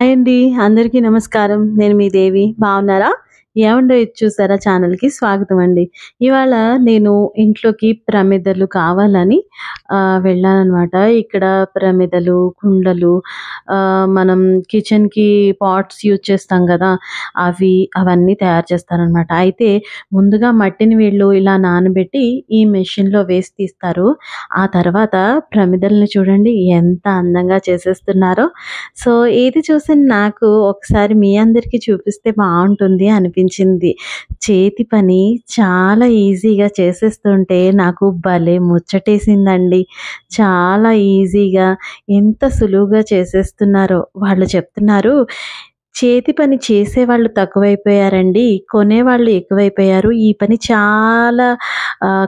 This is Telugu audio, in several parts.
అండి. అందరికీ నమస్కారం. నేను మీ దేవి. బాగున్నారా? ఏవండో ఇది చూసారా ఛానల్‌కి స్వాగతం అండి. ఇవాళ నేను ఇంట్లోకి ప్రమిదలు కావాలని వెళ్ళాననమాట. ఇక్కడ ప్రమిదలు, కుండలు మనం కిచెన్‌కి పాట్స్ యూజ్ చేస్తాం గదా! అవన్నీ తయారు చేస్తారనమాట. అయితే ముందుగా మట్టిని వీళ్ళు ఇలా నానబెట్టి ఈ మెషిన్‌లో వేసి తీస్తారు. ఆ తర్వాత ప్రమిదల్ని చూడండి ఎంత అందంగా చేసేస్తున్నారో. సో, ఏది చూసిన నాకు ఒకసారి మీ అందరికీ చూపిస్తే బావుంటుంది అనిపించింది. చేతి పని చాలా ఈజీగా చేసేస్తుంటే నాకు భలే ముచ్చటేసిందండి. చాలా ఈజీగా ఎంత సులువుగా చేసేస్తున్నారో. వాళ్ళు చెప్తున్నారు, చేతి పని చేసేవాళ్ళు తక్కువైపోయారండి. కొనేవాళ్ళు ఎక్కువైపోయారు. ఈ పని చాలా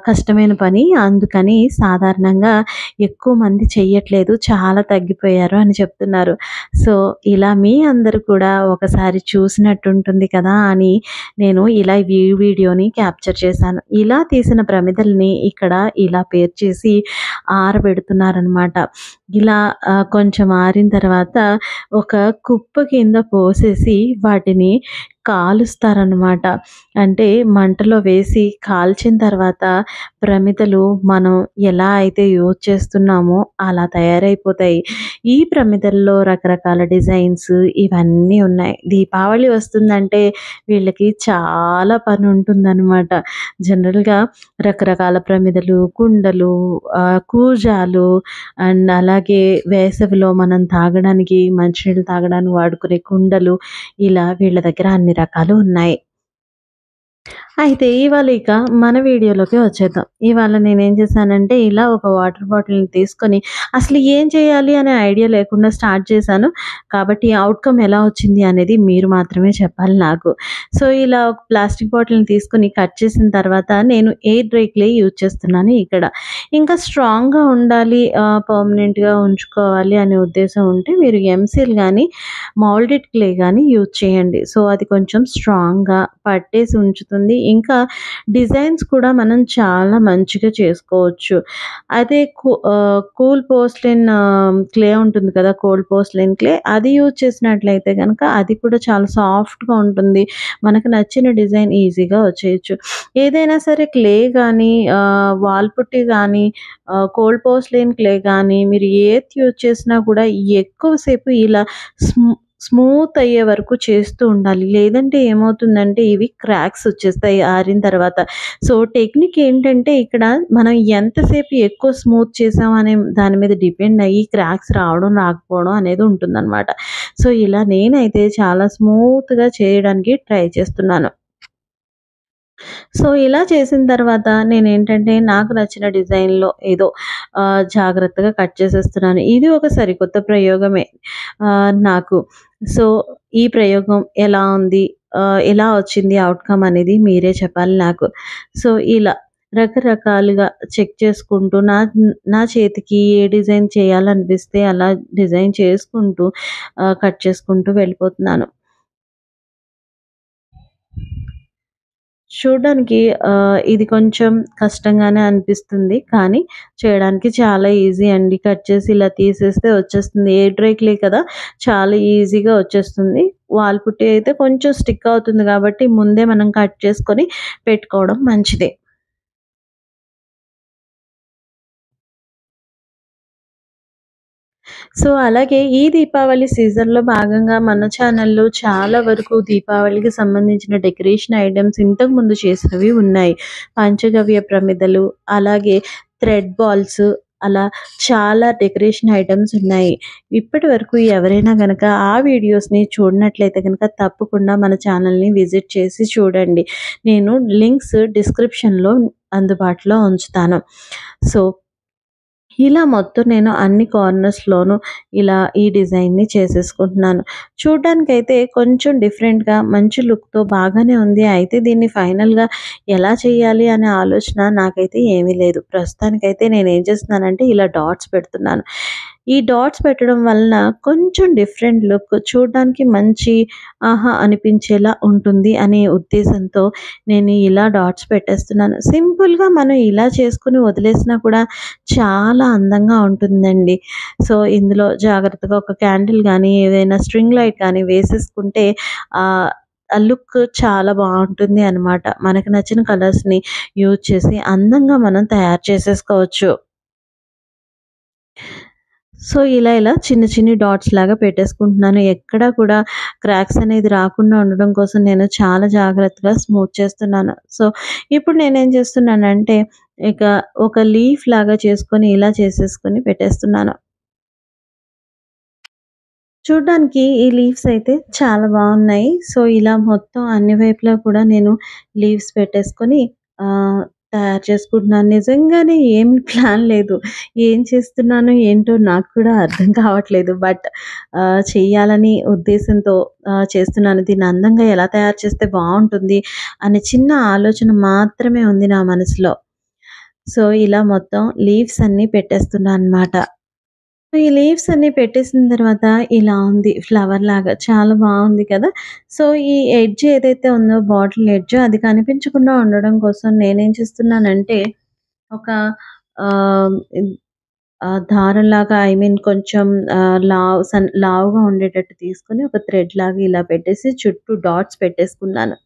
కష్టమైన పని. అందుకని సాధారణంగా ఎక్కువ మంది చెయ్యట్లేదు. చాలా తగ్గిపోయారు అని చెప్తున్నారు. సో, ఇలా మీ అందరూ కూడా ఒకసారి చూసినట్టుంటుంది కదా అని నేను ఇలా ఈ వీడియోని క్యాప్చర్ చేశాను. ఇలా తీసిన ప్రమిదల్ని ఇక్కడ ఇలా పేర్చేసి ఆరబెడుతున్నారనమాట. ఇలా కొంచెం ఆరిన తర్వాత ఒక కుప్ప కింద పోసేసి వాటిని కాలుస్తారనమాట. అంటే మంటలో వేసి కాల్చిన తర్వాత ప్రమిదలు మనం ఎలా అయితే యూజ్ చేస్తున్నామో అలా తయారైపోతాయి. ఈ ప్రమిదల్లో రకరకాల డిజైన్స్ ఇవన్నీ ఉన్నాయి. దీపావళి వస్తుందంటే వీళ్ళకి చాలా పని ఉంటుందనమాట. జనరల్‌గా రకరకాల ప్రమిదలు, కుండలు, కూజాలు అండ్ అలాగే వేసవిలో మనం తాగడానికి మంచినీళ్ళు తాగడానికి వాడుకునే కుండలు ఇలా వీళ్ళ దగ్గర అన్ని రకాలు ఉన్నాయి. అయితే ఇవాళ ఇక మన వీడియోలోకి వచ్చేద్దాం. ఇవాళ నేనేం చేశానంటే ఇలా ఒక వాటర్ బాటిల్‌ని తీసుకొని అసలు ఏం చేయాలి అనే ఐడియా లేకుండా స్టార్ట్ చేశాను. కాబట్టి ఔట్‌కమ్ ఎలా వచ్చింది అనేది మీరు మాత్రమే చెప్పాలి నాకు. సో, ఇలా ఒక ప్లాస్టిక్ బాటిల్‌ని తీసుకొని కట్ చేసిన తర్వాత నేను ఎయిర్ డ్రై క్లే యూజ్ చేస్తున్నాను ఇక్కడ. ఇంకా స్ట్రాంగ్‌గా ఉండాలి పర్మనెంట్‌గా ఉంచుకోవాలి అనే ఉద్దేశం ఉంటే మీరు ఎంసీల్ గానీ, మౌల్డెడ్ క్లే గానీ యూజ్ చేయండి. సో, అది కొంచెం స్ట్రాంగ్‌గా పట్టేసి ఉంచుతుంది. ఇంకా డిజైన్స్ కూడా మనం చాలా మంచిగా చేసుకోవచ్చు. అదే కూల్ పోర్సిలెన్ క్లే ఉంటుంది కదా! కోల్డ్ పోర్సిలెన్ క్లే అది యూజ్ చేసినట్లయితే గనక అది కూడా చాలా సాఫ్ట్‌గా ఉంటుంది. మనకు నచ్చిన డిజైన్ ఈజీగా వచ్చేయొచ్చు. ఏదైనా సరే క్లే గానీ, వాల్ పుట్టి గానీ, కోల్డ్ పోర్సిలెన్ క్లే గానీ మీరు ఏది యూజ్ చేసినా కూడా ఎక్కువ సేపు ఇలా స్మూత్ అయ్యే వరకు చేస్తూ ఉండాలి. లేదంటే ఏమవుతుందంటే ఇవి క్రాక్స్ వచ్చేస్తాయి ఆరిన తర్వాత. సో, టెక్నిక్ ఏంటంటే ఇక్కడ మనం ఎంతసేపు ఎక్కువ స్మూత్ చేసాం అనే దాని మీద డిపెండ్ అయ్యి క్రాక్స్ రావడం, రాకపోవడం అనేది ఉంటుందనమాట. సో, ఇలా నేనైతే చాలా స్మూత్‌గా చేయడానికి ట్రై చేస్తున్నాను. సో, ఇలా చేసిన తర్వాత నేనేంటంటే నాకు నచ్చిన డిజైన్‌లో ఏదో జాగ్రత్తగా కట్ చేసేస్తున్నాను. ఇది ఒక సరికొత్త ప్రయోగమే నాకు. సో, ఈ ప్రయోగం ఎలా ఉంది? ఎలా వచ్చింది ఔట్‌కమ్ అనేది మీరే చెప్పాలి నాకు. సో, ఇలా రకరకాలుగా చెక్ చేసుకుంటూ నా చేతికి ఏ డిజైన్ చేయాలనిపిస్తే అలా డిజైన్ చేసుకుంటూ కట్ చేసుకుంటూ వెళ్ళిపోతున్నాను. చూడ్డానికి ఇది కొంచెం కష్టంగానే అనిపిస్తుంది. కానీ చేయడానికి చాలా ఈజీ అండి. కట్ చేసి ఇలా తీసేస్తే వచ్చేస్తుంది. ఎయిర్ డ్రై క్లే కదా! చాలా ఈజీగా వచ్చేస్తుంది. వాల్ పుట్టి అయితే కొంచెం స్టిక్ అవుతుంది కాబట్టి ముందే మనం కట్ చేసుకొని పెట్టుకోవడం మంచిదే. సో, అలాగే ఈ దీపావళి సీజన్‌లో భాగంగా మన ఛానల్‌లో చాలా వరకు దీపావళికి సంబంధించిన డెకరేషన్ ఐటెమ్స్ ఇంతకుముందు చేసినవి ఉన్నాయి. పంచగవ్య ప్రమిదలు, అలాగే థ్రెడ్ బాల్స్ అలా చాలా డెకరేషన్ ఐటెమ్స్ ఉన్నాయి. ఇప్పటి వరకు ఎవరైనా గనక ఆ వీడియోస్‌ని చూడనట్లయితే గనక తప్పకుండా మన ఛానల్‌ని విజిట్ చేసి చూడండి. నేను లింక్స్ డిస్క్రిప్షన్‌లో అందుబాటులో ఉంచుతాను. సో, ఇలా మొత్తం నేను అన్ని కార్నర్స్‌లోనూ ఇలా ఈ డిజైన్‌ని చేసేసుకుంటున్నాను. చూడ్డానికైతే కొంచెం డిఫరెంట్‌గా మంచి లుక్‌తో బాగానే ఉంది. అయితే దీన్ని ఫైనల్‌గా ఎలా చేయాలి అనే ఆలోచన నాకైతే ఏమీ లేదు. ప్రస్తుతానికైతే నేనేం చేస్తున్నానంటే ఇలా డాట్స్ పెడుతున్నాను. ఈ డాట్స్ పెట్టడం వలన కొంచెం డిఫరెంట్ లుక్ చూడడానికి మంచి ఆహా అనిపించేలా ఉంటుంది అనే ఉద్దేశంతో నేను ఇలా డాట్స్ పెట్టేస్తున్నాను. సింపుల్‌గా మనం ఇలా చేసుకొని వదిలేసినా కూడా చాలా అందంగా ఉంటుందండి. సో, ఇందులో జాగ్రత్తగా ఒక క్యాండిల్ గానీ, ఏదైనా స్ట్రింగ్ లైట్ కానీ వేసేసుకుంటే ఆహ్, ఆ లుక్ చాలా బావుంటుంది అనమాట. మనకు నచ్చిన కలర్స్‌ని యూజ్ చేసి అందంగా మనం తయారు చేసేసుకోవచ్చు. సో, ఇలా చిన్ని చిన్ని డాట్స్ లాగా పెట్టేసుకుంటున్నాను. ఎక్కడా కూడా క్రాక్స్ అనేది రాకుండా ఉండడం కోసం నేను చాలా జాగ్రత్తగా స్మూత్ చేస్తున్నాను. సో, ఇప్పుడు నేనేం చేస్తున్నానంటే, ఇక ఒక లీఫ్ లాగా చేసుకొని ఇలా చేసేసుకొని పెట్టేస్తున్నాను. చూడ్డానికి ఈ లీవ్స్ అయితే చాలా బావున్నాయి. సో, ఇలా మొత్తం అన్ని వైపులా కూడా నేను లీవ్స్ పెట్టేసుకొని ఆహ్, తయారు చేసుకుంటున్నాను. నిజంగానే ఏమి ప్లాన్ లేదు. ఏం చేస్తున్నానో ఏంటో నాకు కూడా అర్థం కావట్లేదు. బట్ చెయ్యాలని ఉద్దేశంతో చేస్తున్నాను. దీన్ని అందంగా ఎలా తయారు చేస్తే బావుంటుంది అనే చిన్న ఆలోచన మాత్రమే ఉంది నా మనసులో. సో, ఇలా మొత్తం లీవ్స్ అన్నీ పెట్టేస్తున్నా అనమాట. ఈ లీవ్స్ అన్నీ పెట్టేసిన తర్వాత ఇలా ఉంది ఫ్లవర్‌లాగా. చాలా బావుంది కదా! సో, ఈ ఎడ్జ్ ఏదైతే ఉందో బాటిల్ ఎడ్జ్ అది కనిపించకుండా ఉండడం కోసం నేనేం చేస్తున్నానంటే ఒక ఆహ్, దారంలాగా ఐ మీన్ కొంచెం లావుగా ఉండేటట్టు తీసుకొని ఒక థ్రెడ్‌లాగా ఇలా పెట్టేసి చుట్టూ డాట్స్ పెట్టేసుకున్నాను.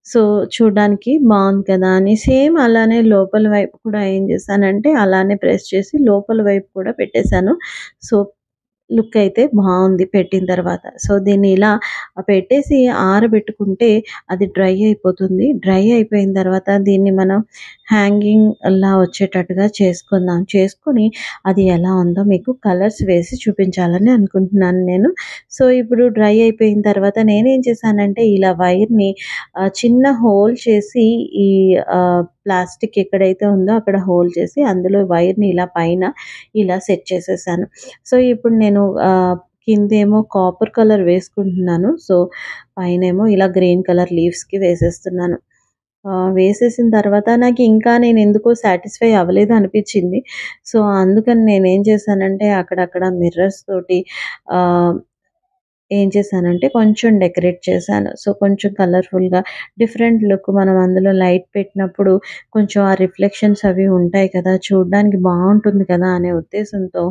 సో, చూడ్డానికి బావుంది కదా! అని సేమ్ అలానే లోపల వైపు కూడా ఏం చేశానంటే అలానే ప్రెస్ చేసి లోపల వైపు కూడా పెట్టేశాను. సో, లుక్ అయితే బావుంది పెట్టిన తర్వాత. సో, దీన్ని ఇలా పెట్టేసి ఆరబెట్టుకుంటే అది డ్రై అయిపోతుంది. డ్రై అయిపోయిన తర్వాత దీన్ని మనం హ్యాంగింగ్‌లా వచ్చేటట్టుగా చేసుకుందాం. చేసుకొని అది ఎలా ఉందో మీకు కలర్స్ వేసి చూపించాలని అనుకుంటున్నాను నేను. సో, ఇప్పుడు డ్రై అయిపోయిన తర్వాత నేనేం చేశానంటే ఇలా వైర్‌ని చిన్న హోల్ చేసి ఈ ప్లాస్టిక్ ఎక్కడైతే ఉందో అక్కడ హోల్ చేసి అందులో వైర్‌ని ఇలా పైన ఇలా సెట్ చేసేసాను. సో, ఇప్పుడు నేను కిందేమో కాపర్ కలర్ వేసుకుంటున్నాను. సో, పైనేమో ఇలా గ్రీన్ కలర్ లీవ్స్‌కి వేసేస్తున్నాను. వేసేసిన తర్వాత నాకింకా నేనెందుకో సాటిస్ఫై అవ్వలేదు అనిపిచ్చింది. సో, అందుకని నేనేం చేశానంటే అక్కడక్కడ మిర్రర్స్ తోటి ఆహ్, ఏం చేశానంటే కొంచెం డెకరేట్ చేశాను. సో, కొంచెం కలర్‌ఫుల్‌గా డిఫరెంట్ లుక్ మనం అందులో లైట్ పెట్టినప్పుడు కొంచెం ఆ రిఫ్లెక్షన్స్ అవి ఉంటాయి కదా! చూడ్డానికి బావుంటుంది కదా! అనే ఉద్దేశంతో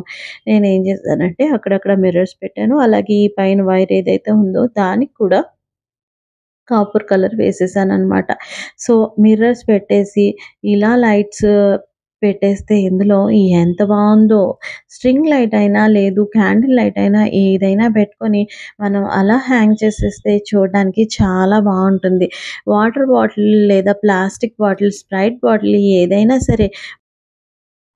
నేనేం చేశానంటే అక్కడక్కడ మిర్రర్స్ పెట్టాను. అలాగే ఈ పైన వైర్ ఏదైతే ఉందో దానికి కూడా కాపర్ కలర్ వేసేసాననమాట. సో, మిర్రర్స్ పెట్టేసి ఇలా లైట్స్ పెట్టేస్తే ఇందులో ఎంత బావుందో. స్ట్రింగ్ లైట్ అయినా లేదు క్యాండిల్ లైట్ అయినా ఏదైనా పెట్టుకొని మనం అలా హ్యాంగ్ చేసేస్తే చూడడానికి చాలా బావుంటుంది. వాటర్ బాటిల్ లేదా ప్లాస్టిక్ బాటిల్, స్ప్రైట్ బాటిల్ ఏదైనా సరే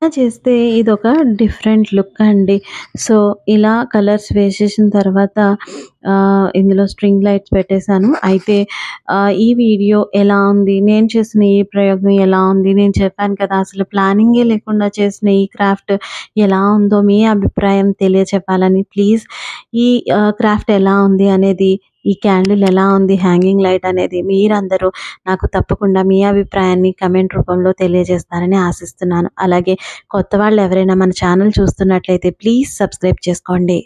ఇలా చేస్తే ఇదొక డిఫరెంట్ లుక్ అండి. సో, ఇలా కలర్స్ వేసేసిన తర్వాత ఇందులో స్ట్రింగ్ లైట్స్ పెట్టేసాను. అయితే ఈ వీడియో ఎలా ఉంది? నేను చేసిన ఈ ప్రయోగం ఎలా ఉంది? నేను చెప్పాను కదా! అసలు ప్లానింగే లేకుండా చేసిన ఈ క్రాఫ్ట్ ఎలా ఉందో మీ అభిప్రాయం తెలియచెప్పాలని ప్లీజ్ ఈ క్రాఫ్ట్ ఎలా ఉంది అనేది, ఈ క్యాండిల్ ఎలా ఉంది? హ్యాంగింగ్ లైట్ అనేది మీరందరూ నాకు తప్పకుండా మీ అభిప్రాయాన్ని కమెంట్ రూపంలో తెలియజేస్తారని ఆశిస్తున్నాను. అలాగే కొత్త వాళ్ళు ఎవరైనా మన ఛానల్ చూస్తున్నట్లయితే ప్లీజ్ సబ్స్క్రైబ్ చేసుకోండి.